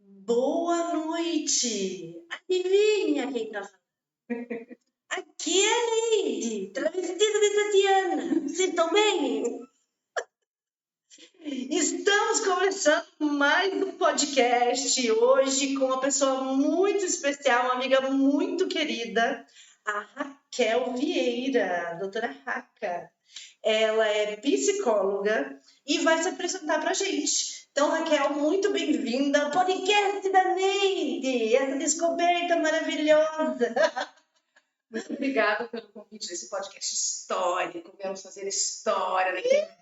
Boa noite! Adivinha quem tá falando? Aqui é a Neide, travestida de Tatiana. Vocês estão bem? Estamos começando mais um podcast hoje com uma pessoa muito especial, uma amiga muito querida, a Raquel Vieira, a doutora Raca. Ela é psicóloga e vai se apresentar para a gente. Então, Raquel, muito bem-vinda ao podcast da Neide, essa descoberta maravilhosa. Muito obrigada pelo convite desse podcast histórico. Vamos fazer história na internet.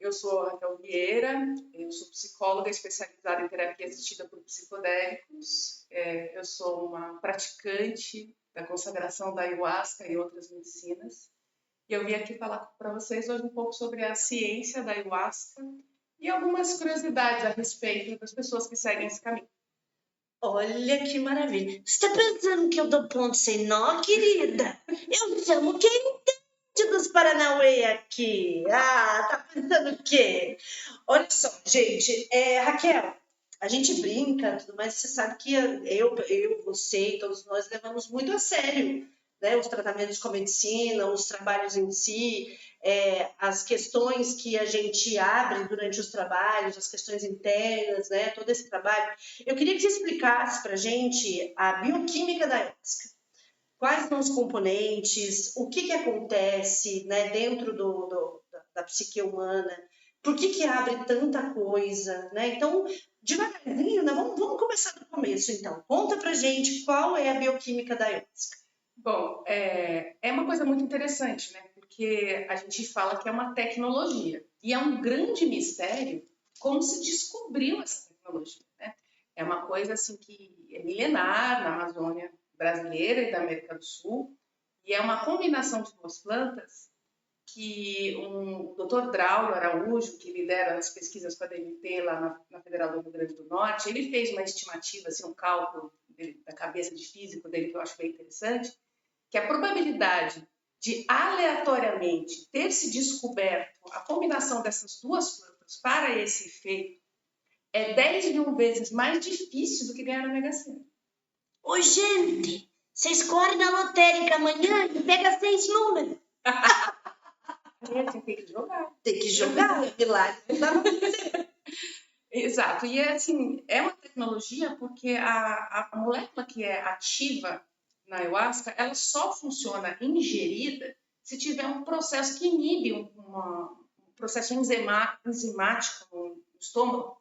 Eu sou a Raquel Vieira, eu sou psicóloga especializada em terapia assistida por psicodélicos. Eu sou uma praticante da consagração da ayahuasca e outras medicinas. E eu vim aqui falar para vocês hoje um pouco sobre a ciência da ayahuasca e algumas curiosidades a respeito das pessoas que seguem esse caminho. Olha que maravilha. Você está pensando que eu dou ponto sem nó, querida? Eu chamo quem entende dos Paranauê aqui. Tá pensando o quê? Olha só, gente. Raquel, a gente brinca, tudo mais. Você sabe que você e todos nós levamos muito a sério, né, os tratamentos com a medicina, os trabalhos em si, as questões que a gente abre durante os trabalhos, as questões internas, né, todo esse trabalho. Eu queria que você explicasse para a gente a bioquímica da ayahuasca. Quais são os componentes, o que acontece, né, dentro da psique humana, por que abre tanta coisa, né? Então, devagarzinho, né, vamos começar do começo, então. Conta pra gente qual é a bioquímica da ayahuasca. Bom, é uma coisa muito interessante, né? Porque a gente fala que é uma tecnologia e é um grande mistério como se descobriu essa tecnologia, né? É uma coisa assim que é milenar na Amazônia brasileira e da América do Sul e é uma combinação de duas plantas que o Dr. Draulio Araújo, que lidera as pesquisas com a DMT lá na Federal do Rio Grande do Norte, ele fez uma estimativa, assim, um cálculo da cabeça de físico dele que eu acho bem interessante, que a probabilidade de aleatoriamente ter se descoberto a combinação dessas duas plantas para esse efeito é 10 mil vezes mais difícil do que ganhar na Mega Sena. Ô, gente, você escolhe na lotérica amanhã e pega 6 números. Tem que jogar. Tem que jogar, milagre. Exato. E assim, é uma tecnologia porque a molécula que é ativa na ayahuasca, ela só funciona ingerida se tiver um processo que inibe um processo enzimático no estômago,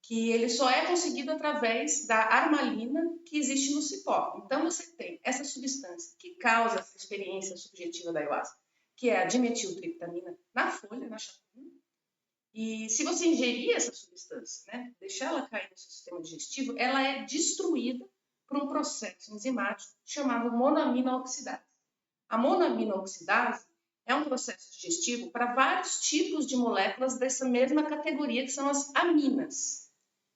que ele só é conseguido através da armalina que existe no cipó. Então, você tem essa substância que causa essa experiência subjetiva da ayahuasca, que é a dimetiltriptamina, na folha, na chapinha. E se você ingerir essa substância, né, deixar ela cair no seu sistema digestivo, ela é destruída por um processo enzimático chamado monoamina oxidase. A monoamina oxidase é um processo digestivo para vários tipos de moléculas dessa mesma categoria, que são as aminas.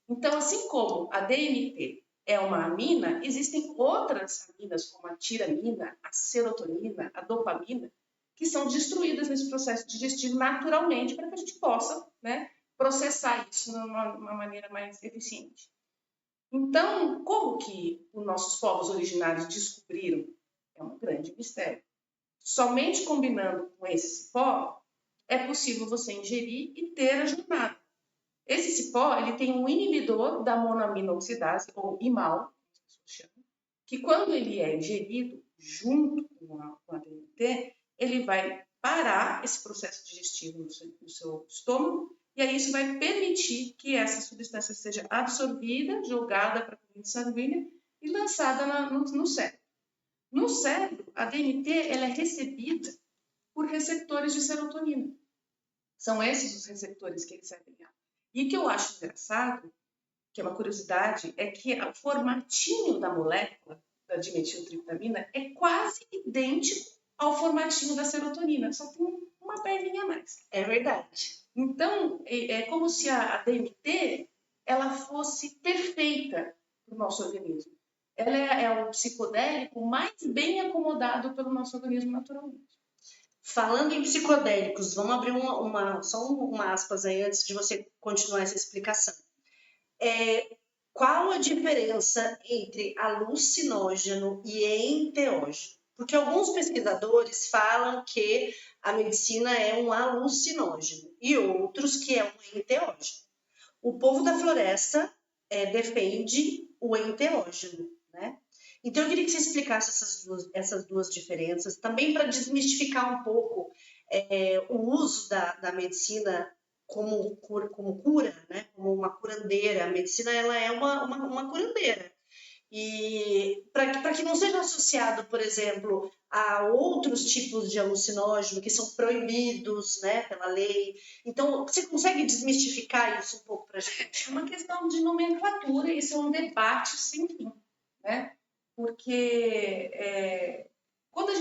Então, assim como a DMT é uma amina, existem outras aminas, como a tiramina, a serotonina, a dopamina, que são destruídas nesse processo digestivo naturalmente para que a gente possa, né, processar isso de uma maneira mais eficiente. Então, como que os nossos povos originários descobriram? É um grande mistério. Somente combinando com esse cipó é possível você ingerir e ter a jornada. Esse cipó ele tem um inibidor da monoamina oxidase, ou IMAL, que quando ele é ingerido junto com a DMT, ele vai parar esse processo digestivo no seu estômago, e aí isso vai permitir que essa substância seja absorvida, jogada para a corrente sanguínea e lançada no cérebro. No cérebro, a DMT ela é recebida por receptores de serotonina. São esses os receptores que recebem ela. E o que eu acho engraçado, que é uma curiosidade, é que o formatinho da molécula da dimetiltriptamina é quase idêntico ao formatinho da serotonina, só tem uma perninha a mais. É verdade. Então, é como se a DMT ela fosse perfeita para o nosso organismo. Ela é o psicodélico mais bem acomodado pelo nosso organismo naturalmente. Falando em psicodélicos, vamos abrir só uma aspas aí antes de você continuar essa explicação. Qual a diferença entre alucinógeno e enteógeno? Porque alguns pesquisadores falam que a medicina é um alucinógeno e outros que é um enteógeno. O povo da floresta defende o enteógeno, né? Então, eu queria que você explicasse essas duas diferenças, também para desmistificar um pouco o uso da medicina como cura, né? Como uma curandeira. A medicina ela é uma curandeira. E para que não seja associado, por exemplo, a outros tipos de alucinógeno que são proibidos, né, pela lei. Então, você consegue desmistificar isso um pouco para a gente? É uma questão de nomenclatura, isso é um debate sem fim, né? Porque quando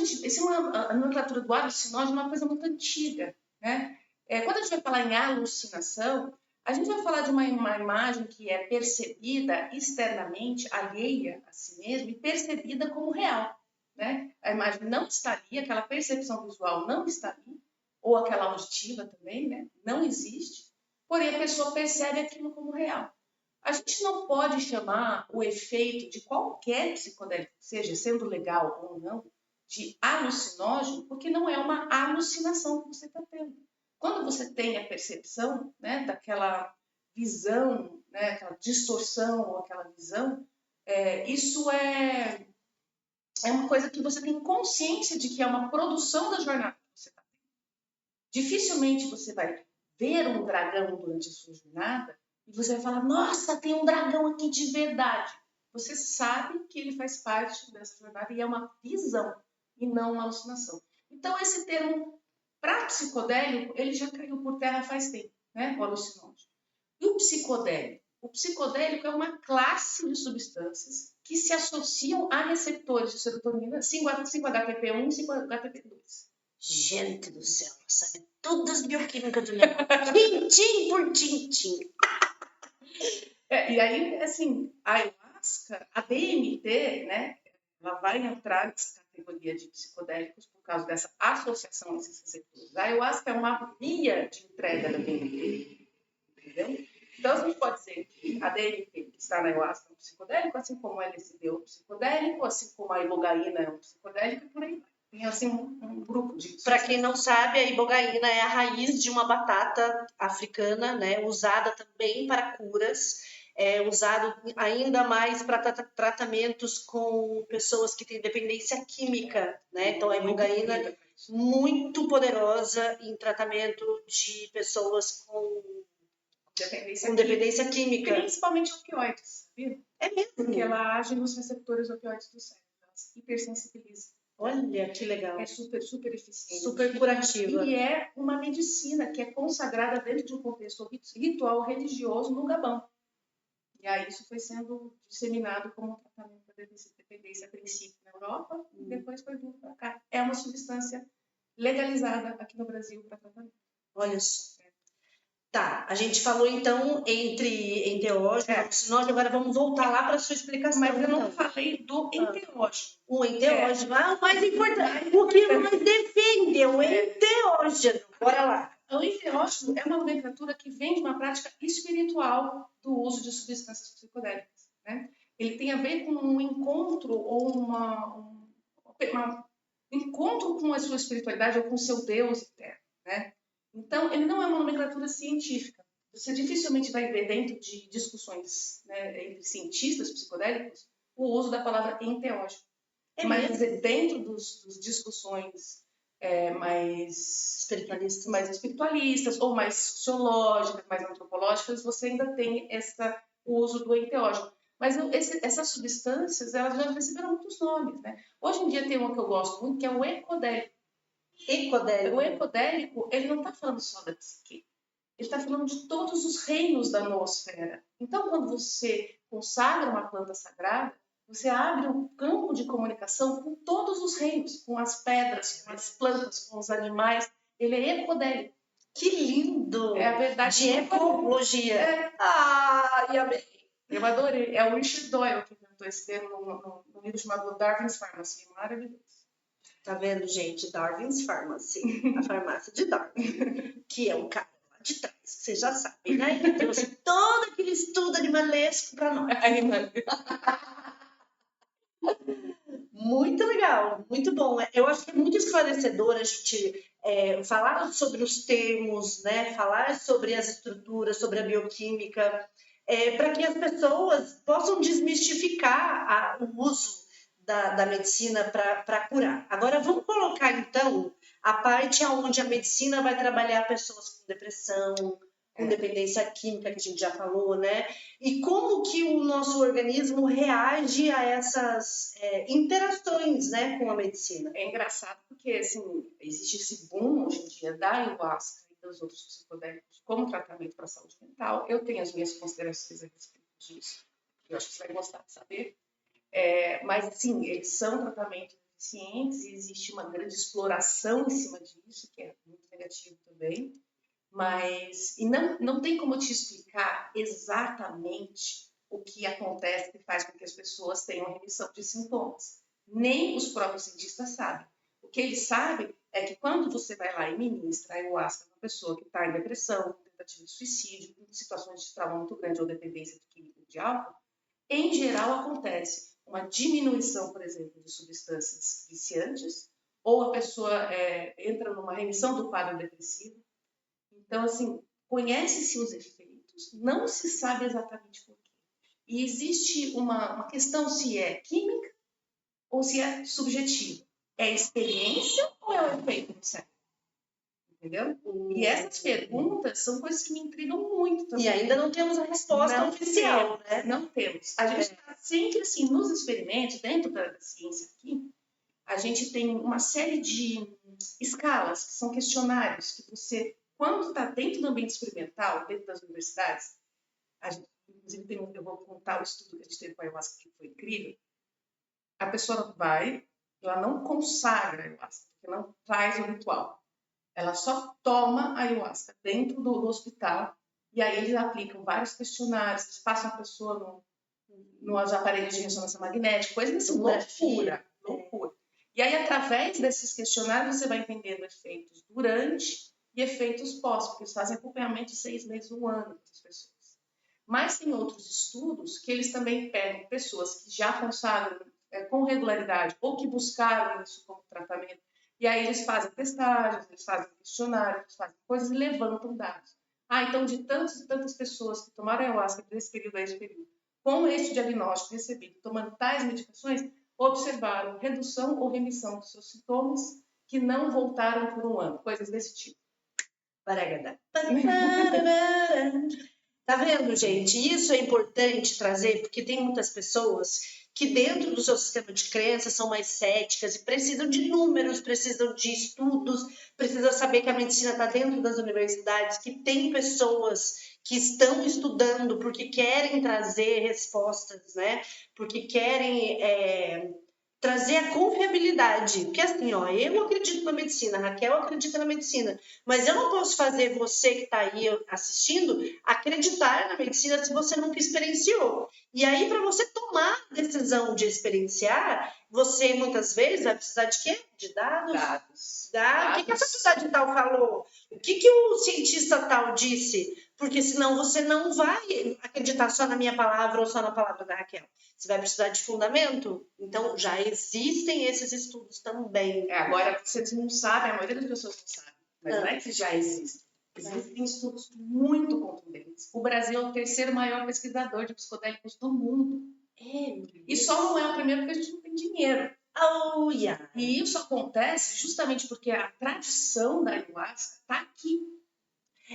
a nomenclatura do alucinógeno é uma coisa muito antiga, né? Quando a gente vai falar em alucinação, a gente vai falar de uma imagem que é percebida externamente, alheia a si mesmo e percebida como real, né? A imagem não está ali, aquela percepção visual não está ali, ou aquela auditiva também, né? Não existe, porém a pessoa percebe aquilo como real. A gente não pode chamar o efeito de qualquer psicodélico, seja sendo legal ou não, de alucinógeno, porque não é uma alucinação que você está tendo. Quando você tem a percepção, né, daquela visão, né, aquela distorção ou aquela visão, isso é uma coisa que você tem consciência de que é uma produção da jornada que você está tendo. Dificilmente você vai ver um dragão durante a sua jornada e você vai falar, nossa, tem um dragão aqui de verdade. Você sabe que ele faz parte dessa jornada e é uma visão e não uma alucinação. Então, esse termo para psicodélico, ele já caiu por terra faz tempo, né? O alucinógeno. E o psicodélico? O psicodélico é uma classe de substâncias que se associam a receptores de serotonina 5-HTP1 e 5-HTP2. Gente do céu, sabe todas as bioquímicas do negócio. Tintim por tintim. E aí, assim, a ayahuasca, a DMT, né? Ela vai entrar nessa categoria de psicodélicos por causa dessa associação a esses receptores. A ayahuasca é uma via de entrega da DMT, entendeu? Então, a gente pode dizer que a DMT que está na ayahuasca é um psicodélico, assim como o LSD é um psicodélico, assim como a ibogaína é um psicodélico, e por aí vai. Tem, assim, um grupo de... Para quem não sabe, a ibogaína é a raiz de uma batata africana, né? Usada também para curas. Usado ainda mais para tratamentos com pessoas que têm dependência química, né? Então, a ibogaína é muito poderosa em tratamento de pessoas com dependência química. Principalmente opioides, viu? É mesmo? Porque ela age nos receptores opioides do cérebro, ela hipersensibiliza. Olha, que legal. É super, super eficiente. Super curativa. E é uma medicina que é consagrada dentro de um contexto ritual religioso no Gabão. E aí isso foi sendo disseminado como um tratamento da dependência a princípio na Europa e depois foi vindo para cá. É uma substância legalizada aqui no Brasil para tratamento. Olha só. Tá, a gente falou então entre enteógeno e alucinógeno, agora vamos voltar lá para a sua explicação. Mas eu não falei do enteógeno. O enteógeno, o mais importante, o que mais defende é o enteógeno. Bora lá. O enteógeno é uma nomenclatura que vem de uma prática espiritual do uso de substâncias psicodélicas, né? Ele tem a ver com um encontro ou um encontro com a sua espiritualidade ou com o seu Deus interno, né? Então, ele não é uma nomenclatura científica. Você dificilmente vai ver dentro de discussões, né, entre cientistas psicodélicos o uso da palavra enteógeno. Mas dentro dos discussões mais espiritualistas ou mais sociológicas, mais antropológicas, você ainda tem o uso do enteógeno. Mas essas substâncias, elas já receberam muitos nomes, né? Hoje em dia tem uma que eu gosto muito, que é o ecodélico. O ecodélico, ele não está falando só da psique. Ele está falando de todos os reinos da noosfera. Então, quando você consagra uma planta sagrada, você abre um campo de comunicação com todos os reinos, com as pedras, com as plantas, com os animais. Ele é ecodélico. Que lindo! É a verdade. De ecologia. E amei. Eu adorei. É o Richard Doyle que inventou esse termo no livro chamado Darwin's Pharmacy. Maravilhoso. Tá vendo, gente? Darwin's Pharmacy, a farmácia de Darwin, que é o cara lá de trás, vocês já sabem, né? Que trouxe todo aquele estudo animalesco para nós. Muito legal, muito bom. Eu acho que é muito esclarecedor a gente falar sobre os termos, né? Falar sobre as estruturas, sobre a bioquímica, para que as pessoas possam desmistificar o uso da medicina para curar. Agora, vamos colocar, então, a parte onde a medicina vai trabalhar pessoas com depressão, com dependência química, que a gente já falou, né? E como que o nosso organismo reage a essas interações, né, com a medicina. É engraçado porque, assim, existe esse boom hoje em dia da ayahuasca e dos outros psicodélicos como tratamento para a saúde mental. Eu tenho as minhas considerações a respeito disso. Eu acho que você vai gostar de saber. Mas, assim, eles são tratamentos eficientes e existe uma grande exploração em cima disso, que é muito negativo também. E não tem como te explicar exatamente o que acontece que faz com que as pessoas tenham remissão de sintomas. Nem os próprios cientistas sabem. O que eles sabem é que quando você vai lá e ministra ayahuasca para uma pessoa que está em depressão, tentativa de suicídio, em situações de trauma muito grande ou dependência de químico de álcool, em geral acontece uma diminuição, por exemplo, de substâncias viciantes, ou a pessoa entra numa remissão do quadro depressivo. Então, assim, conhece-se os efeitos, não se sabe exatamente por quê. E existe uma questão se é química ou se é subjetiva. É experiência ou é o efeito no cérebro? Entendeu? E essas perguntas são coisas que me intrigam muito também. E ainda não temos a resposta oficial, né? Não temos. A gente está sempre, assim, nos experimentos, dentro da ciência aqui, a gente tem uma série de escalas, que são questionários, que você, quando está dentro do ambiente experimental, dentro das universidades, inclusive eu vou contar o estudo que a gente teve com a ayahuasca, que foi incrível, a pessoa vai, ela não consagra a ayahuasca, porque não faz o ritual. Ela só toma a ayahuasca dentro do hospital, e aí eles aplicam vários questionários, eles passam a pessoa nos aparelhos de ressonância magnética, coisa assim, loucura. E aí, através desses questionários, você vai entendendo efeitos durante e efeitos pós, porque eles fazem acompanhamento de 6 meses, 1 ano das pessoas. Mas tem outros estudos que eles também pegam pessoas que já consagram com regularidade ou que buscaram isso como tratamento, e aí eles fazem testagens, eles fazem questionários, eles fazem coisas e levantam dados. Então, de tantas pessoas que tomaram ayahuasca desse período a esse período, com esse diagnóstico recebido, tomando tais medicações, observaram redução ou remissão dos seus sintomas que não voltaram por 1 ano, coisas desse tipo. Tá vendo, gente? Isso é importante trazer, porque tem muitas pessoas que dentro do seu sistema de crenças são mais céticas e precisam de números, precisam de estudos, precisam saber que a medicina está dentro das universidades, que tem pessoas que estão estudando porque querem trazer respostas, né? Porque querem trazer a confiabilidade. Porque assim, ó, eu acredito na medicina, a Raquel acredita na medicina, mas eu não posso fazer você que está aí assistindo acreditar na medicina se você nunca experienciou. E aí, para você tomar a decisão de experienciar, você muitas vezes vai precisar de quê? De dados. O que a faculdade tal falou? O que o cientista tal disse? Porque senão você não vai acreditar só na minha palavra ou só na palavra da Raquel. Você vai precisar de fundamento. Então, já existem esses estudos também. Agora, vocês não sabem, a maioria das pessoas não sabe, mas não é que já existem. Existem estudos muito contundentes. O Brasil é o 3º maior pesquisador de psicodélicos do mundo. E só não é o primeiro porque a gente não tem dinheiro. Oh, yeah. E isso acontece justamente porque a tradição da ayahuasca está aqui.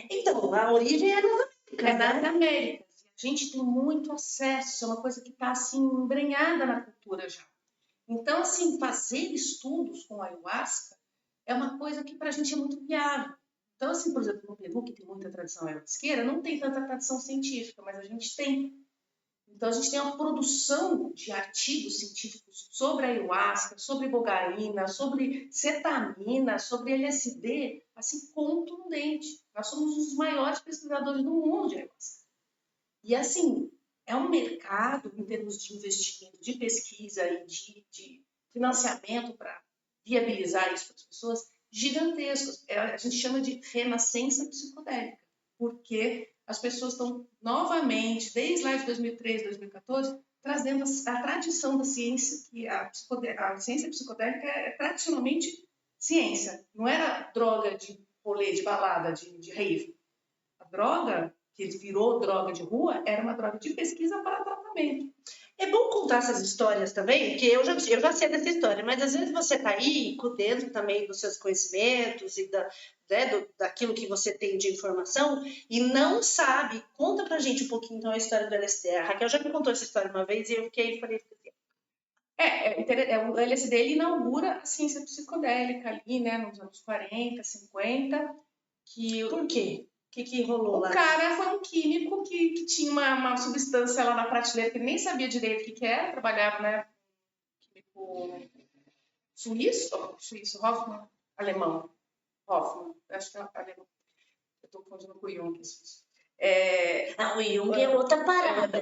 Então, a origem é nas Américas. É nas Américas. A gente tem muito acesso, é uma coisa que está assim, embrenhada na cultura já. Então, assim, fazer estudos com ayahuasca é uma coisa que para a gente é muito viável. Então, assim, por exemplo, no Peru, que tem muita tradição ayahuasqueira, não tem tanta tradição científica, mas a gente tem. Então, a gente tem uma produção de artigos científicos sobre ayahuasca, sobre bogaína, sobre cetamina, sobre LSD, assim, contundente. Nós somos os maiores pesquisadores do mundo de ayahuasca. E, assim, é um mercado, em termos de investimento, de pesquisa e de financiamento para viabilizar isso para as pessoas gigantescos. A gente chama de renascença psicodélica, porque as pessoas estão novamente, desde lá de 2013, 2014, trazendo a tradição da ciência, que a ciência psicodélica é tradicionalmente ciência. Não era droga de rolê, de balada, de rave. A droga, que virou droga de rua, era uma droga de pesquisa para tratamento. É bom contar essas histórias também, porque eu já sei dessa história, mas às vezes você está aí dentro também dos seus conhecimentos e daquilo que você tem de informação e não sabe. Conta pra gente um pouquinho então a história do LSD. A Raquel já me contou essa história uma vez e eu falei o LSD ele inaugura a ciência psicodélica ali, né, nos anos 40, 50. Por quê? O que rolou lá? O cara foi um químico que tinha uma substância lá na prateleira que ele nem sabia direito o que era, trabalhava, né, químico suíço, Hoffman, alemão. Hoffman, acho que é alemão. Eu estou confundindo com o Jung. O Jung é outra parada.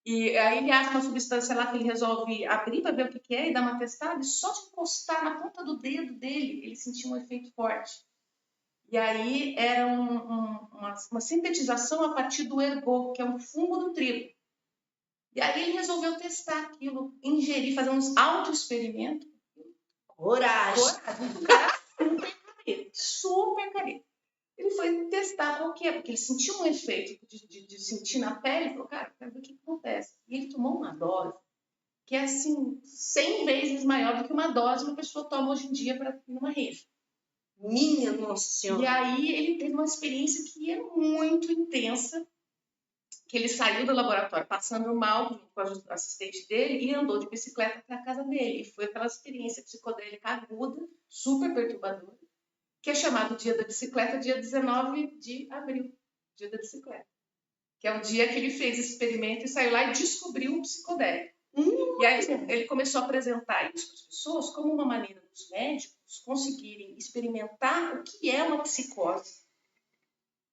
E aí ele acha uma substância lá que ele resolve abrir para ver o que é e dar uma testada, e só de encostar na ponta do dedo dele, ele sentiu um efeito forte. E aí era uma sintetização a partir do ergot, que é um fungo do trigo. E aí ele resolveu testar aquilo, ingerir, fazer uns auto-experimentos. Coragem. O cara super careta. Ele foi testar por quê? Porque ele sentiu um efeito de sentir na pele e falou, cara, quero ver o que acontece. E ele tomou uma dose que é, assim, 100 vezes maior do que uma dose que uma pessoa toma hoje em dia para ir numa rave. Minha Nossa Senhora! E aí ele teve uma experiência que é muito intensa, que ele saiu do laboratório passando mal com o assistente dele e andou de bicicleta para a casa dele. E foi aquela experiência psicodélica aguda, super perturbadora, que é chamado Dia da Bicicleta, dia 19 de abril, Dia da Bicicleta. Que é o dia que ele fez esse experimento e saiu lá e descobriu o psicodélico. E aí ele começou a apresentar isso para as pessoas como uma maneira dos médicos conseguirem experimentar o que é uma psicose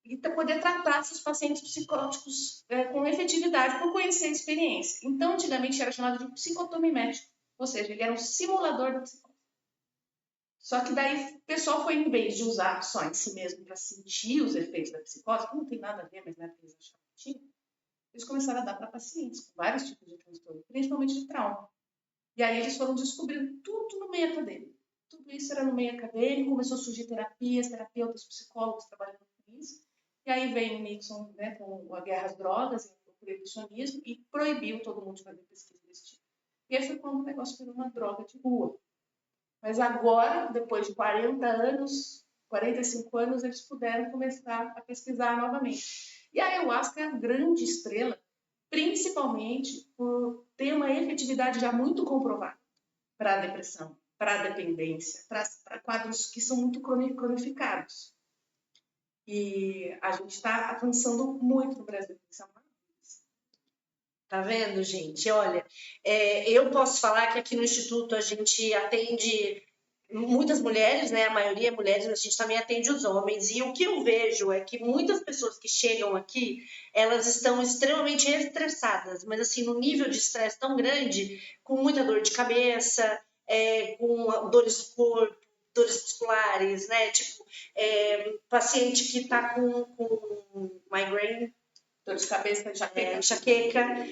e poder tratar esses pacientes psicóticos com efetividade por conhecer a experiência. Então, antigamente era chamado de psicotomimético, ou seja, ele era um simulador da psicose. Só que daí o pessoal foi, em vez de usar só em si mesmo para sentir os efeitos da psicose, que não tem nada a ver, mas na época eles achavam que tinha, eles começaram a dar para pacientes com vários tipos de transtorno, principalmente de trauma. E aí eles foram descobrindo tudo no meio acadêmico. Tudo isso era no meio acadêmico, começou a surgir terapias, terapeutas, psicólogos trabalhando com isso. E aí veio o Nixon, né, com a guerra às drogas, o proibicionismo, e proibiu todo mundo de fazer pesquisa desse tipo. E aí foi quando o negócio virou uma droga de rua. Mas agora, depois de 40 anos, 45 anos, eles puderam começar a pesquisar novamente. E a ayahuasca é a grande estrela, principalmente por ter uma efetividade já muito comprovada para a depressão, para a dependência, para quadros que são muito cronificados. E a gente está avançando muito no Brasil. Tá vendo, gente? Olha, eu posso falar que aqui no Instituto a gente atende muitas mulheres, né? A maioria é mulheres, mas a gente também atende os homens. E o que eu vejo é que muitas pessoas que chegam aqui, elas estão extremamente estressadas, mas assim, no nível de estresse tão grande, com muita dor de cabeça, com dores do corpo, dores musculares, né? Tipo, paciente que tá com migraine, dor de cabeça, enxaqueca,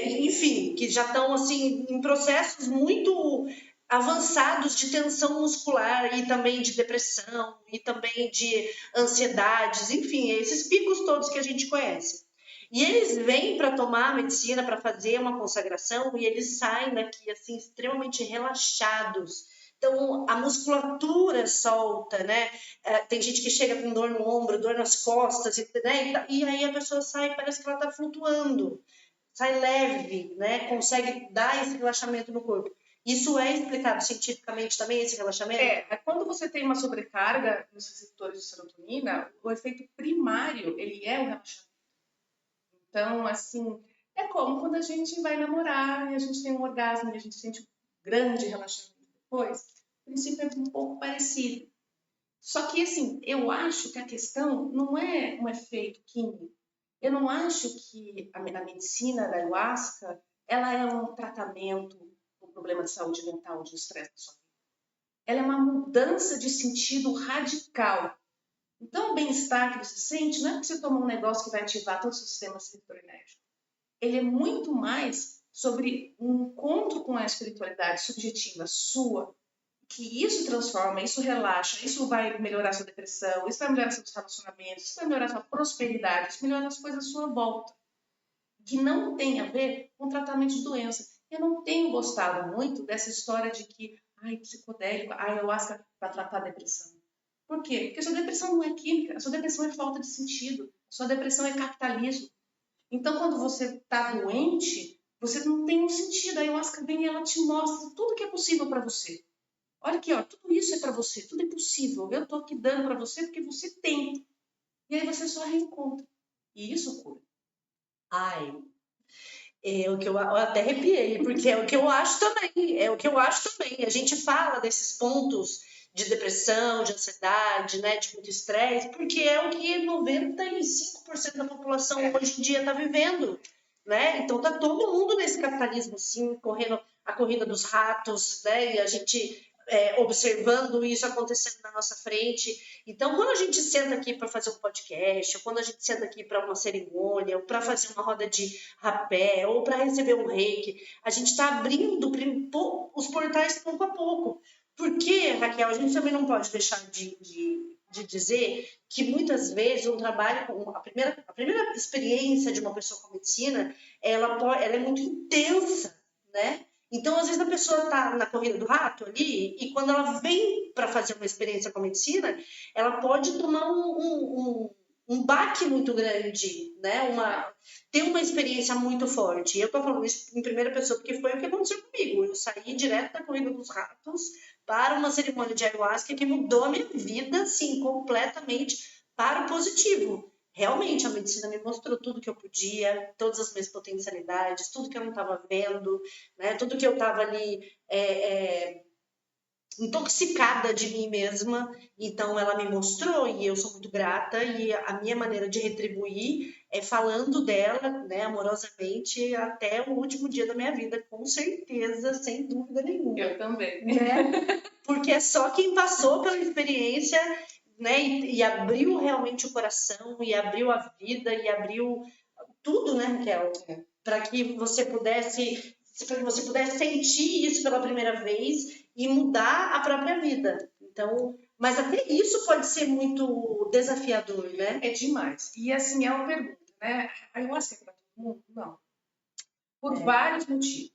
enfim, que já estão assim em processos muito avançados de tensão muscular e também de depressão e também de ansiedades, enfim, esses picos todos que a gente conhece. E eles vêm para tomar medicina, para fazer uma consagração e eles saem daqui assim extremamente relaxados. Então, a musculatura solta, né? Tem gente que chega com dor no ombro, dor nas costas, né? E aí a pessoa sai, parece que ela está flutuando, sai leve, né? Consegue dar esse relaxamento no corpo. Isso é explicado cientificamente também, esse relaxamento? Quando você tem uma sobrecarga nos receptores de serotonina, o efeito primário, ele é o relaxamento. Então, assim, é como quando a gente vai namorar e a gente tem um orgasmo e a gente sente um grande relaxamento depois. O princípio é um pouco parecido. Só que, assim, eu acho que a questão não é um efeito químico. Eu não acho que a medicina da ayahuasca ela é um tratamento do problema de saúde mental, de estresse da sua vida. ela é uma mudança de sentido radical. Então, o bem-estar que você sente não é porque você toma um negócio que vai ativar todo o seu sistema serotoninérgico. Ele é muito mais sobre um encontro com a espiritualidade subjetiva sua, que isso transforma, isso relaxa, isso vai melhorar sua depressão, isso vai melhorar seus relacionamentos, isso vai melhorar sua prosperidade, isso melhora as coisas à sua volta. Que não tem a ver com tratamento de doença. Eu não tenho gostado muito dessa história de que, psicodélico, ayahuasca para tratar a depressão. Por quê? Porque a sua depressão não é química, a sua depressão é falta de sentido, a sua depressão é capitalismo. Então, quando você está doente, você não tem um sentido. A ayahuasca vem e ela te mostra tudo que é possível para você. Olha aqui, ó, tudo isso é para você, tudo é possível. Eu estou aqui dando para você porque você tem. E aí você só reencontra. E isso cura. Ai, é o que eu até arrepiei, porque é o que eu acho também. A gente fala desses pontos de depressão, de ansiedade, né, de muito estresse, porque é o que 95% da população hoje em dia está vivendo, né? Então tá todo mundo nesse capitalismo, sim, correndo a corrida dos ratos, né? E a gente observando isso acontecendo na nossa frente. Então, quando a gente senta aqui para fazer um podcast, ou quando a gente senta aqui para uma cerimônia, ou para fazer uma roda de rapé, ou para receber um reiki, a gente está abrindo os portais pouco a pouco. Porque, Raquel, a gente também não pode deixar de dizer que muitas vezes um trabalho com a primeira experiência de uma pessoa com medicina, ela é muito intensa, né? Então, às vezes, a pessoa está na corrida do rato ali e quando ela vem para fazer uma experiência com a medicina, ela pode tomar um baque muito grande, né? Ter uma experiência muito forte. E eu estou falando isso em primeira pessoa porque foi o que aconteceu comigo. Eu saí direto da corrida dos ratos para uma cerimônia de ayahuasca que mudou a minha vida, assim, completamente para o positivo. Realmente, a medicina me mostrou tudo que eu podia, todas as minhas potencialidades, tudo que eu não estava vendo, né? Tudo que eu estava ali intoxicada de mim mesma. Então, ela me mostrou e eu sou muito grata. E a minha maneira de retribuir é falando dela, né, amorosamente, até o último dia da minha vida, com certeza, sem dúvida nenhuma. Eu também. Né? Porque é só quem passou pela experiência, né, e abriu realmente o coração, e abriu a vida, e abriu tudo, né, Raquel? Para que você pudesse sentir isso pela primeira vez e mudar a própria vida. Então, mas até isso pode ser muito desafiador, né? É demais. E assim, é uma pergunta, né? A ayahuasca é para todo mundo? Não. Por vários motivos.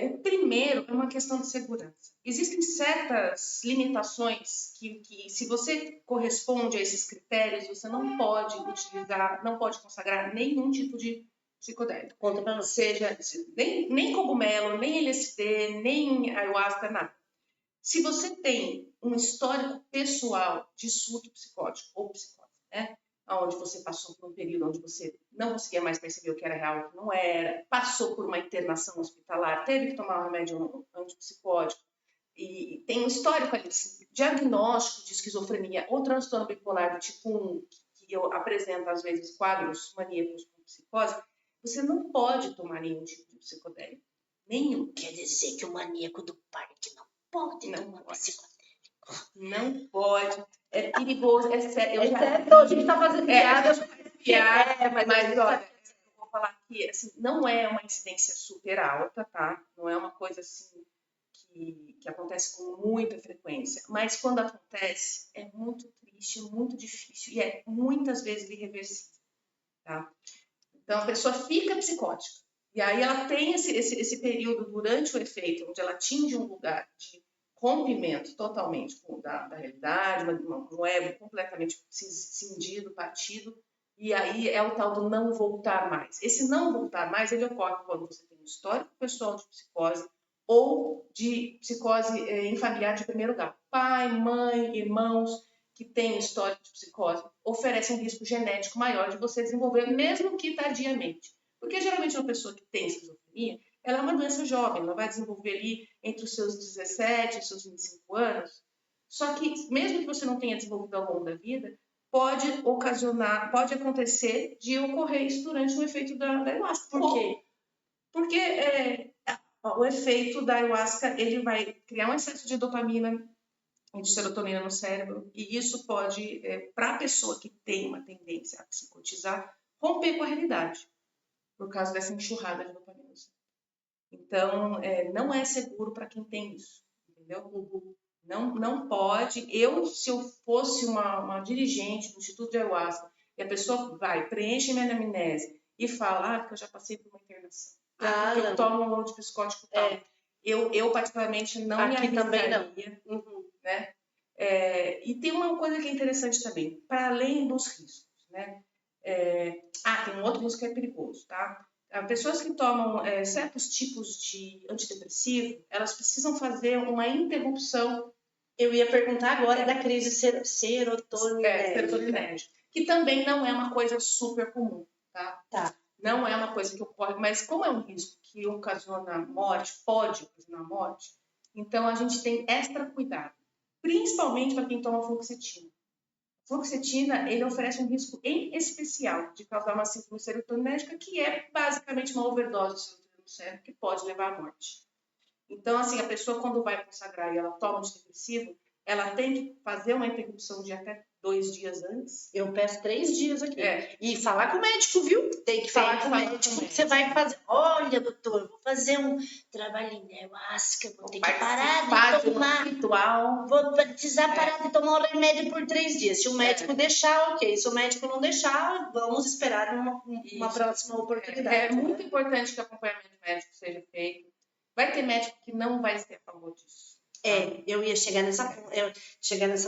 O primeiro é uma questão de segurança. Existem certas limitações que se você corresponde a esses critérios, você não pode utilizar, não pode consagrar nenhum tipo de psicodélico. Conta pra nós. Seja nem cogumelo, nem LSD, nem ayahuasca, nada. Se você tem um histórico pessoal de surto psicótico ou psicose, né? Onde você passou por um período onde você não conseguia mais perceber o que era real e o que não era, passou por uma internação hospitalar, teve que tomar um remédio antipsicótico, e tem um histórico ali, diagnóstico de esquizofrenia ou transtorno bipolar do tipo 1, que eu apresento às vezes quadros maníacos com psicose, você não pode tomar nenhum tipo de psicodélico. Nenhum. Quer dizer que o maníaco do parque não pode tomar psicodélico. Não pode. É perigoso, é sério. A gente tá fazendo piada. Mas olha, eu vou falar que assim, não é uma incidência super alta, tá? Não é uma coisa assim que acontece com muita frequência. Mas quando acontece, é muito triste, muito difícil e é muitas vezes irreversível, tá? Então a pessoa fica psicótica. E aí ela tem esse período durante o efeito, onde ela atinge um lugar de rompimento totalmente da realidade, um ego completamente cindido, partido, e aí é o tal do não voltar mais. Esse não voltar mais, ele ocorre quando você tem um histórico pessoal de psicose ou de psicose em familiar de primeiro grau. Pai, mãe, irmãos que têm histórico de psicose oferecem um risco genético maior de você desenvolver, mesmo que tardiamente. Porque geralmente uma pessoa que tem esquizofrenia, ela é uma doença jovem, ela vai desenvolver ali entre os seus 17 e os seus 25 anos. Só que, mesmo que você não tenha desenvolvido ao longo da vida, pode acontecer de ocorrer isso durante o efeito da ayahuasca. Por quê? Porque O efeito da ayahuasca, ele vai criar um excesso de dopamina e de serotonina no cérebro, e isso pode, para a pessoa que tem uma tendência a psicotizar, romper com a realidade, por causa dessa enxurrada de dopamina. Então, não é seguro para quem tem isso, entendeu? Não pode. Se eu fosse uma dirigente do Instituto de Ayahuasca, e a pessoa preenche minha anamnese e fala, porque eu já passei por uma internação, porque eu tomo um antipsicótico tal. Eu particularmente, não Aqui me também arriscaria, né? E tem uma coisa que é interessante também, para além dos riscos, né? Tem um outro risco que é perigoso, tá? Pessoas que tomam certos tipos de antidepressivo, elas precisam fazer uma interrupção. Eu ia perguntar agora da crise serotoninérgica. Que também não é uma coisa super comum, tá? Não é uma coisa que ocorre, mas como é um risco que ocasiona morte, pode ocasionar morte, então a gente tem extra cuidado, principalmente para quem toma fluoxetina. Fluoxetina, ele oferece um risco em especial de causar uma síndrome serotoninérgica, que é basicamente uma overdose de serotonina no cérebro, que pode levar à morte. Então, assim, a pessoa quando vai consagrar e ela toma antidepressivo, ela tem que fazer uma interrupção de até 2 dias antes. Eu peço 3 dias aqui. E falar com o médico, viu? Tem que falar com o médico. Você vai fazer, olha, doutor, vou fazer um trabalhinho de ayahuasca, vou ter que parar de tomar ritual. Vou precisar parar de tomar o remédio por 3 dias. Se o médico deixar, ok. Se o médico não deixar, vamos esperar uma próxima oportunidade. É muito importante que o acompanhamento médico seja feito. Vai ter médico que não vai ser a favor disso. Eu ia chegar nessa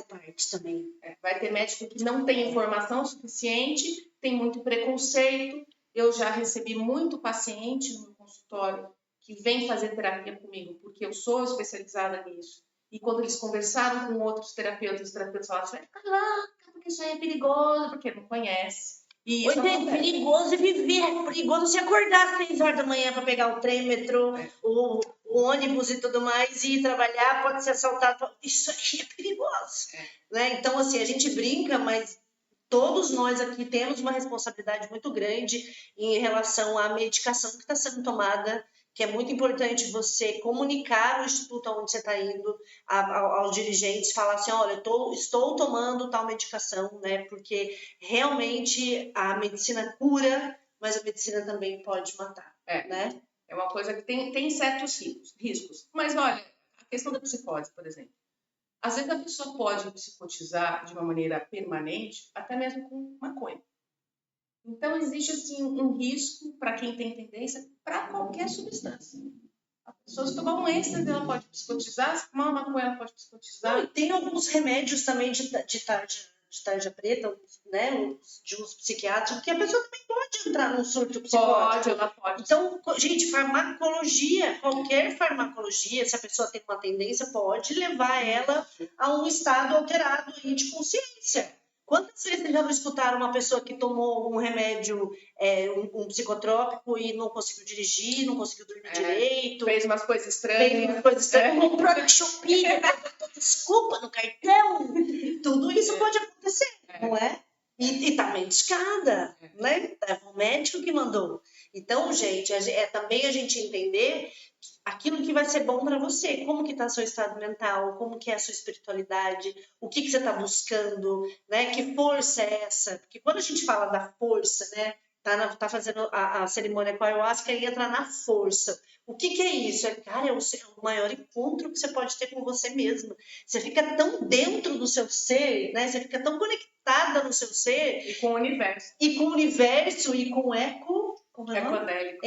parte também. Vai ter médico que não tem informação suficiente, tem muito preconceito. Eu já recebi muito paciente no meu consultório que vem fazer terapia comigo, porque eu sou especializada nisso. E quando eles conversaram com outros terapeutas, os terapeutas falaram assim, caraca, porque isso aí é perigoso, porque não conhece. E isso é perigoso viver, é perigoso se acordar às 6 horas da manhã para pegar o trem, metrô, o ônibus e tudo mais, e ir trabalhar, pode ser assaltado. Isso aí é perigoso. Né? Então, assim, a gente brinca, mas todos nós aqui temos uma responsabilidade muito grande em relação à medicação que está sendo tomada, que é muito importante você comunicar o instituto onde você está indo, aos dirigentes, falar assim, olha, estou tomando tal medicação, né? Porque realmente a medicina cura, mas a medicina também pode matar, né? É uma coisa que tem certos riscos. Mas olha, a questão da psicose, por exemplo. Às vezes a pessoa pode psicotizar de uma maneira permanente, até mesmo com maconha. Então, existe assim, um risco para quem tem tendência para qualquer substância. A pessoa, se tomar um êxtase, ela pode psicotizar, se tomar uma maconha, ela pode psicotizar. E tem alguns remédios também de tarja preta, né, de uso psiquiátrico, que a pessoa também pode entrar num surto psicótico. Ela pode. Então, gente, farmacologia, qualquer farmacologia, se a pessoa tem uma tendência, pode levar ela a um estado alterado aí de consciência. Quantas vezes vocês já não escutaram uma pessoa que tomou um remédio, um psicotrópico e não conseguiu dirigir, não conseguiu dormir direito? Fez umas coisas estranhas. Comprou na Shopee, desculpa no cartão. Tudo isso pode acontecer, não é? E tá medicada, né? É o médico que mandou. Então, gente, também a gente entender aquilo que vai ser bom para você, como que tá seu estado mental, como que é a sua espiritualidade, o que você tá buscando, né? Que força é essa? Porque quando a gente fala da força, né? Tá fazendo a cerimônia com a ayahuasca e entra na força. O que é isso? Cara, é o maior encontro que você pode ter com você mesmo. Você fica tão dentro do seu ser, né? Você fica tão conectada no seu ser. E com o universo. E com o universo, e com o ecodélico.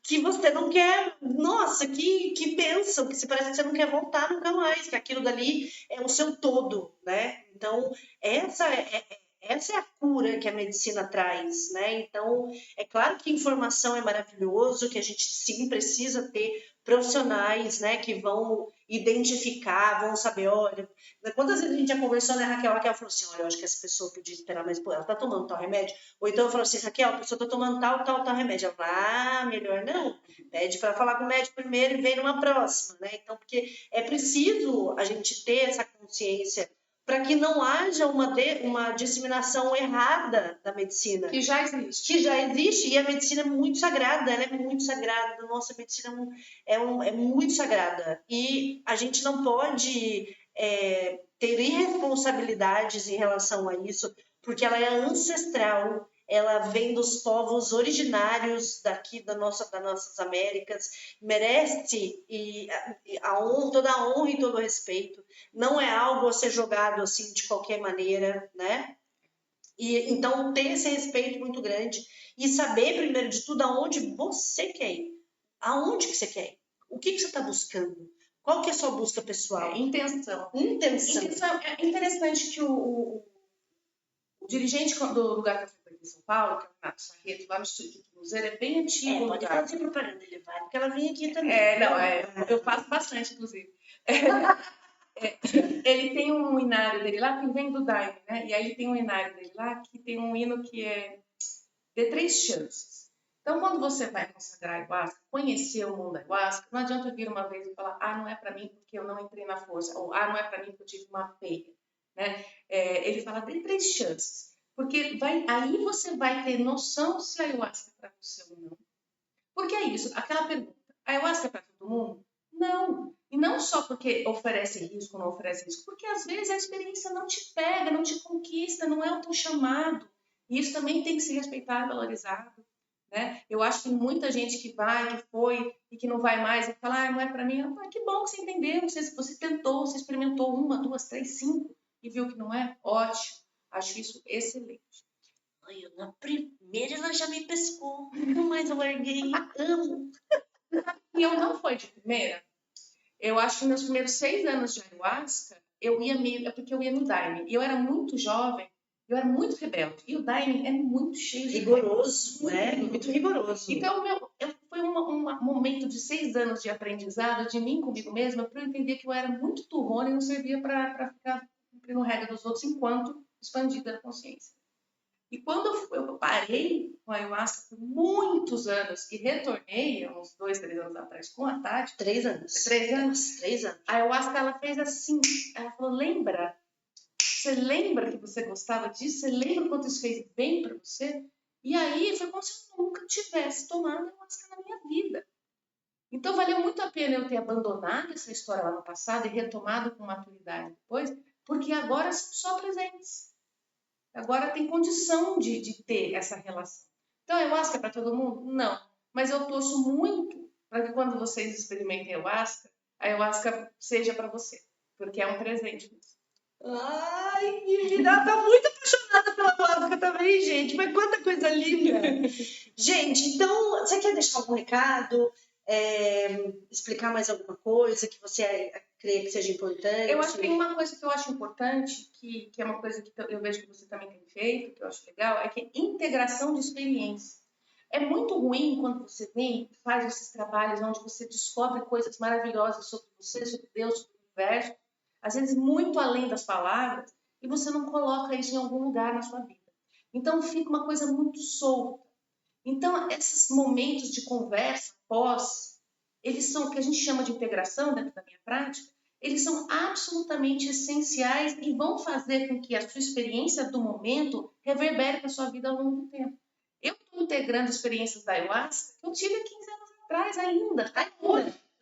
Que você não quer, nossa, que bênção, que se parece que você não quer voltar nunca mais, que aquilo dali é o seu todo, né? Então, essa é a cura que a medicina traz, né? Então, é claro que informação é maravilhoso, que a gente sim precisa ter profissionais, né, que vão identificar, vão saber, olha, quantas vezes a gente já conversou, né, Raquel falou assim, olha, eu acho que essa pessoa podia esperar mais, ela tá tomando tal remédio, ou então eu falo assim, Raquel, a pessoa tá tomando tal remédio, ela fala, melhor não, pede para falar com o médico primeiro e vem numa próxima, né, então, porque é preciso a gente ter essa consciência para que não haja uma disseminação errada da medicina. Que já existe. Que já existe, e a medicina é muito sagrada, ela é muito sagrada, nossa, a medicina é muito sagrada. E a gente não pode ter irresponsabilidades em relação a isso, porque ela é ancestral, ela vem dos povos originários daqui das nossas Américas, merece toda a honra e todo o respeito. Não é algo a ser jogado assim de qualquer maneira, né? E então ter esse respeito muito grande e saber, primeiro de tudo, aonde você quer ir. Aonde que você quer ir? O que você está buscando? Qual que é a sua busca pessoal? Intenção. Intenção. É interessante que o dirigente do lugar que eu fui aqui em São Paulo, que é o Renato Sarreto, lá no Instituto Cruzeiro, é bem antigo. Pode fazer propaganda dele, vai, porque ela vem aqui também. Eu faço bastante, inclusive. Ele tem um hinário dele lá, que vem do Daime, né? E aí ele tem um hinário dele lá, que tem um hino que é de 3 chances. Então, quando você vai consagrar a ayahuasca, conhecer o mundo da ayahuasca, não adianta vir uma vez e falar, não é para mim porque eu não entrei na força, ou não é para mim porque eu tive uma peia, né? Ele fala, tem 3 chances, porque aí você vai ter noção se a ayahuasca é para você ou não. Porque é isso, aquela pergunta, a ayahuasca é para todo mundo? Não. E não só porque oferece risco ou não oferece risco, porque às vezes a experiência não te pega, não te conquista, não é o teu chamado. E isso também tem que ser respeitado, valorizado. Né? Eu acho que muita gente que vai, que foi e que não vai mais, e fala, não é para mim. Que bom que você entendeu, você tentou, você experimentou 1, 2, 3, 5 e viu que não é? Ótimo. Acho isso excelente. Na primeira ela já me pescou, nunca mais eu larguei, amo. E eu não fui de primeira. Eu acho que meus primeiros 6 anos de ayahuasca, porque eu ia no Daime. E eu era muito jovem, eu era muito rebelde. E o Daime é muito cheio de rigoroso, né? Muito rigoroso. Então, foi um momento de 6 anos de aprendizado de mim comigo mesma, para eu entender que eu era muito turrona e não servia para ficar cumprindo regra dos outros enquanto expandida a consciência. E quando eu parei com a ayahuasca por muitos anos e retornei, uns 2, 3 anos atrás, com a Tati. 3 anos. 3 anos? 3 anos. A ayahuasca, ela fez assim, ela falou, lembra? Você lembra que você gostava disso? Você lembra quanto isso fez bem para você? E aí foi como se eu nunca tivesse tomado ayahuasca na minha vida. Então valeu muito a pena eu ter abandonado essa história lá no passado e retomado com maturidade depois, porque agora são só presentes. Agora tem condição de ter essa relação. Então, ayahuasca é para todo mundo? Não. Mas eu torço muito para que quando vocês experimentem a ayahuasca seja para você. Porque é um presente mesmo. Ai, menina, tá muito apaixonada pela ayahuasca também, gente. Mas quanta coisa linda. Gente, então, você quer deixar algum recado? Explicar mais alguma coisa que você crê que seja importante? Eu acho que tem uma coisa que eu acho importante, que é uma coisa que eu vejo que você também tem feito, que eu acho legal, é que é integração de experiência. É muito ruim quando você vem e faz esses trabalhos onde você descobre coisas maravilhosas sobre você, sobre Deus, sobre o universo, às vezes muito além das palavras, e você não coloca isso em algum lugar na sua vida. Então fica uma coisa muito solta. Então, esses momentos de conversa pós, eles são o que a gente chama de integração dentro da minha prática, eles são absolutamente essenciais e vão fazer com que a sua experiência do momento reverbere na sua vida ao longo do tempo. Eu estou integrando experiências da ayahuasca que eu tive há 15 anos atrás ainda.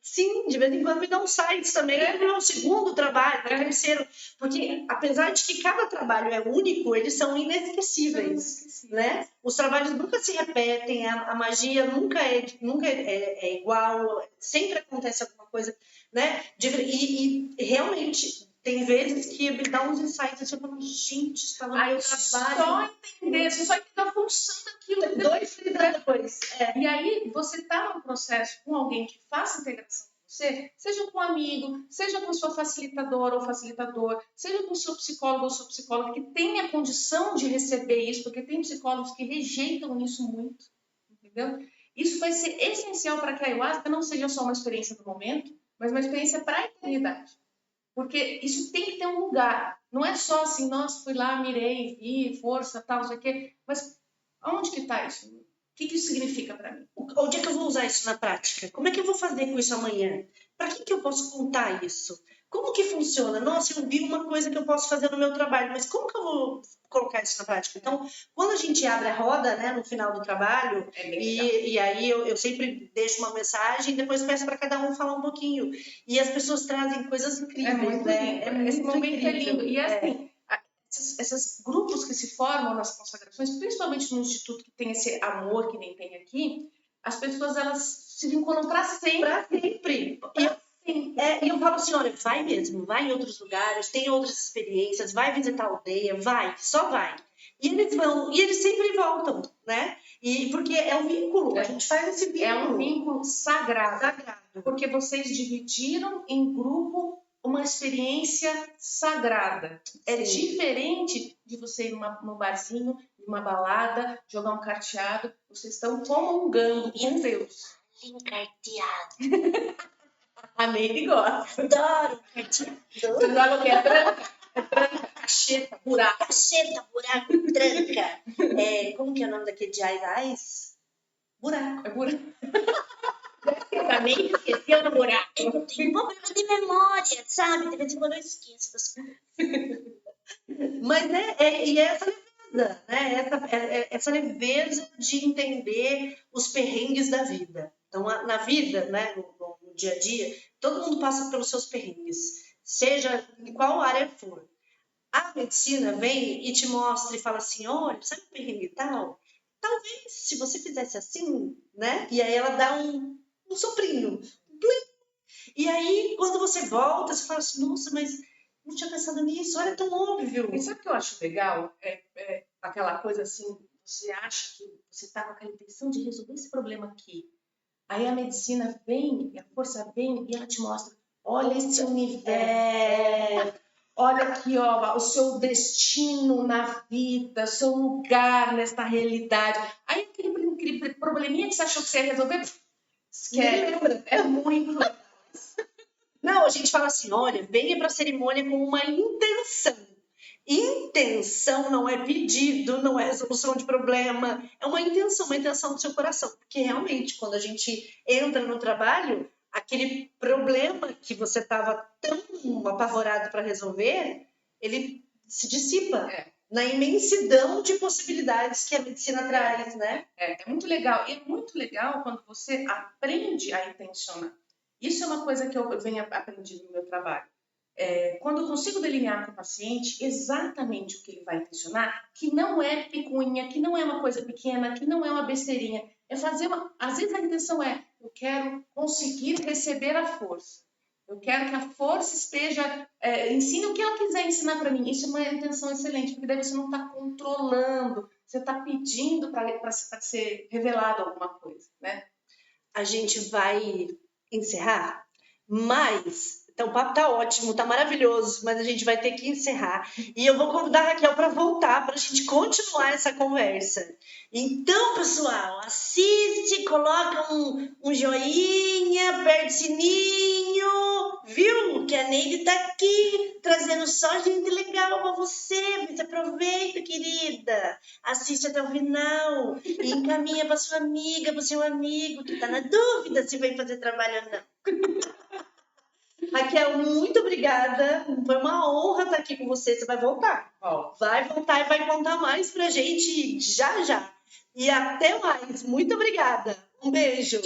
Sim, de vez em quando me dá um site também, é meu segundo trabalho, meu terceiro, porque apesar de que cada trabalho é único, eles são inesquecíveis, né? Os trabalhos nunca se repetem, a magia nunca é igual, sempre acontece alguma coisa, né? E realmente tem vezes que me dá uns insights, eu falo, gente, estava no meu trabalho. Só entender a função daquilo. 2, 3 anos depois. E aí, você está num processo com alguém que faça integração com você, seja com um amigo, seja com sua facilitadora ou facilitador, seja com seu psicólogo ou sua psicóloga, que tenha condição de receber isso, porque tem psicólogos que rejeitam isso muito, entendeu? Isso vai ser essencial para que a ayahuasca não seja só uma experiência do momento, mas uma experiência para a eternidade. Porque isso tem que ter um lugar. Não é só assim, nossa, fui lá, mirei, vi, força, tal, não sei o quê. Mas onde que está isso? O que isso significa para mim? Onde é que eu vou usar isso na prática? Como é que eu vou fazer com isso amanhã? Para que eu posso contar isso? Como que funciona? Nossa, eu vi uma coisa que eu posso fazer no meu trabalho, mas como que eu vou colocar isso na prática? Então, quando a gente abre a roda, né, no final do trabalho, e aí eu sempre deixo uma mensagem, depois peço para cada um falar um pouquinho. E as pessoas trazem coisas incríveis, né? Esse momento incrível. é lindo. E assim, esses grupos que se formam nas consagrações, principalmente no Instituto que tem esse amor que nem tem aqui, as pessoas elas se vinculam para sempre. Para sempre. E eu falo assim, olha, vai mesmo, vai em outros lugares, tem outras experiências, vai visitar a aldeia, vai, só vai. E eles vão, e eles sempre voltam, né? E porque é um vínculo, a gente faz esse vínculo. É um vínculo sagrado. Porque vocês dividiram em grupo uma experiência sagrada. É diferente de você ir no barzinho, numa balada, jogar um carteado. Vocês estão comungando com Deus. Encarteado. A Neide gosta. Adoro carteado. Você joga o que? É branca? É branca, cacheta, buraco. Cacheta, buraco, tranca. Como que é o nome daquele de Ais? Buraco. É buraco. Eu também esqueceu do buraco. Eu tenho um problema de memória, sabe? De vez em quando eu esqueço das coisas. Mas e essa leveza, né? Essa leveza de entender os perrengues da vida. Então, na vida, né? No dia a dia, todo mundo passa pelos seus perrengues, seja em qual área for. A medicina vem e te mostra e fala assim, olha, sabe o perrengue tal? Talvez, se você fizesse assim, né? E aí ela dá um soprinho. E aí, quando você volta, você fala assim, nossa, mas não tinha pensado nisso, olha, é tão óbvio. E sabe o que eu acho legal? Aquela coisa assim, você acha que você está com aquela intenção de resolver esse problema aqui. Aí a medicina vem, a força vem e ela te mostra, olha esse universo, olha aqui, ó, o seu destino na vida, o seu lugar nessa realidade. Aí aquele probleminha que você achou que você ia resolver, esquece. É muito legal. Não, a gente fala assim, olha, venha para a cerimônia com uma intenção. Intenção não é pedido, não é resolução de problema, é uma intenção do seu coração. Porque realmente, quando a gente entra no trabalho, aquele problema que você estava tão apavorado para resolver, ele se dissipa na imensidão de possibilidades que a medicina traz, né? É muito legal. E é muito legal quando você aprende a intencionar. Isso é uma coisa que eu venho aprendendo no meu trabalho. Quando eu consigo delinear com o paciente exatamente o que ele vai intencionar, que não é picuinha, que não é uma coisa pequena, que não é uma besteirinha, é fazer às vezes a intenção eu quero conseguir receber a força. Eu quero que a força esteja, ensine o que ela quiser ensinar para mim. Isso é uma intenção excelente, porque daí você não está controlando, você está pedindo para ser revelado alguma coisa, né? A gente vai encerrar, mas então o papo tá ótimo, tá maravilhoso, mas a gente vai ter que encerrar. E eu vou convidar a Raquel para voltar, para a gente continuar essa conversa. Então, pessoal, assiste, coloca um joinha, aperta o sininho, viu? Que a Neide tá aqui, trazendo só gente legal para você. Você aproveita, querida. Assiste até o final e encaminha para sua amiga, para o seu amigo, que tá na dúvida se vai fazer trabalho ou não. Raquel, muito obrigada. Foi uma honra estar aqui com você. Você vai voltar. Vai voltar e vai contar mais pra gente já já. E até mais. Muito obrigada. Um beijo.